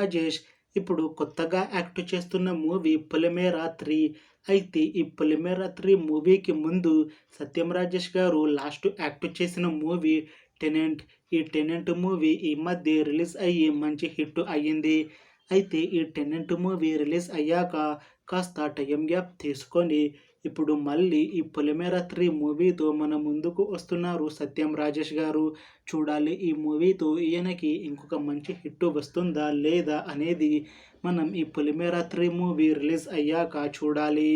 రాజేష్ ఇప్పుడు కొత్తగా యాక్ట్ చేస్తున్న మూవీ 'పొలిమేర 3'. అయితే ఈ 'పొలిమేర 3' మూవీకి ముందు సత్యం రాజేష్ గారు లాస్ట్ యాక్ట్ చేసిన మూవీ 'టెనెంట్'. ఈ 'టెనెంట్' మూవీ ఈ మధ్య రిలీజ్ అయ్యి మంచి హిట్ అయ్యింది. అయితే ఈ 'టెనెంట్' మూవీ రిలీజ్ అయ్యాక కాస్త టైం గ్యాప్ తీసుకొని ఇప్పుడు మళ్ళీ ఈ 'పొలిమేర 3' మూవీతో మన ముందుకు వస్తున్నారు సత్యం రాజేష్ గారు. చూడాలి ఈ మూవీతో ఈయనకి ఇంకొక మంచి హిట్ వస్తుందా లేదా అనేది మనం ఈ 'పొలిమేర 3' మూవీ రిలీజ్ అయ్యాక చూడాలి.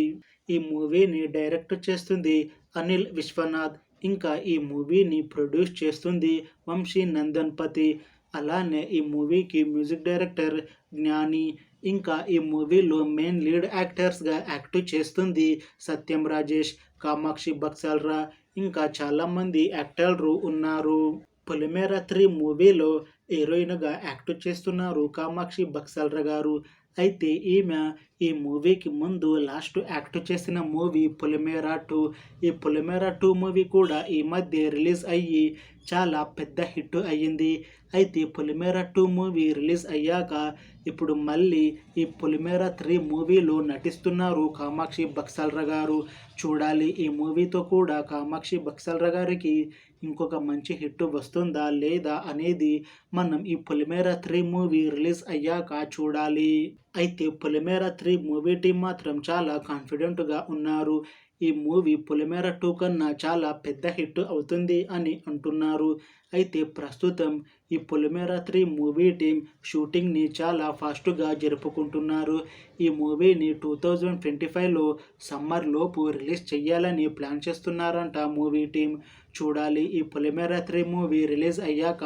ఈ మూవీని డైరెక్ట్ చేస్తుంది అనిల్ విశ్వనాథ్. ఇంకా ఈ మూవీని ప్రొడ్యూస్ చేస్తుంది వంశీ నందన్పతి. అలానే ఈ మూవీకి మ్యూజిక్ డైరెక్టర్ జ్ఞాని. ఇంకా ఈ మూవీలో మెయిన్ లీడ్ యాక్టర్స్గా యాక్ట్ చేస్తుంది సత్యం రాజేష్, కామాక్షి బక్సాల్రా, ఇంకా చాలామంది యాక్టర్లు ఉన్నారు. 'పొలిమేర 3' మూవీలో హీరోయిన్గా యాక్ట్ చేస్తున్నారు కామాక్షి బక్సాల్రా గారు. అయితే ఈమె ఈ మూవీకి ముందు లాస్ట్ యాక్ట్ చేసిన మూవీ 'పొలిమేర 2'. ఈ 'పొలిమేర 2' మూవీ కూడా ఈ మధ్య రిలీజ్ అయ్యి చాలా పెద్ద హిట్ అయ్యింది. అయితే 'పొలిమేర 2' మూవీ రిలీజ్ అయ్యాక ఇప్పుడు మళ్ళీ ఈ 'పొలిమేర 3' మూవీలో నటిస్తున్నారు కామాక్షి బక్సాల్రా గారు. చూడాలి ఈ మూవీతో కూడా కామాక్షి బక్సాల్రా గారికి ఇంకొక మంచి హిట్ వస్తుందా లేదా అనేది మనం ఈ 'పొలిమేర 3' మూవీ రిలీజ్ అయ్యాక చూడాలి. అయితే 'పొలిమేర 3' మూవీ టీం మాత్రం చాలా కాన్ఫిడెంట్గా ఉన్నారు. ఈ మూవీ 'పొలిమేర 2' కన్నా చాలా పెద్ద హిట్ అవుతుంది అని అంటున్నారు. అయితే ప్రస్తుతం ఈ 'పొలిమేర 3' మూవీ టీం షూటింగ్ని చాలా ఫాస్ట్గా జరుపుకుంటున్నారు. ఈ మూవీని 2025లో సమ్మర్ లోపు రిలీజ్ చేయాలని ప్లాన్ చేస్తున్నారంట మూవీ టీం. చూడాలి ఈ 'పొలిమేర 3' మూవీ రిలీజ్ అయ్యాక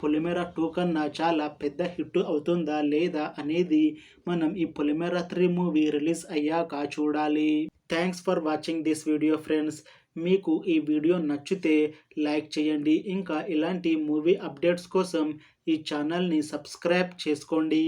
'పొలిమేర 2' కన్నా చాలా పెద్ద హిట్ అవుతుందా లేదా అనేది మనం ఈ 'పొలిమేర 3' మూవీ రిలీజ్ అయ్యాక చూడాలి. Thanks for watching this video friends. మీకు ఈ వీడియో నచ్చితే లైక్ చేయండి. ఇంకా ఇలాంటి మూవీ అప్డేట్స్ కోసం ఈ ఛానల్ని సబ్స్క్రైబ్ చేసుకోండి.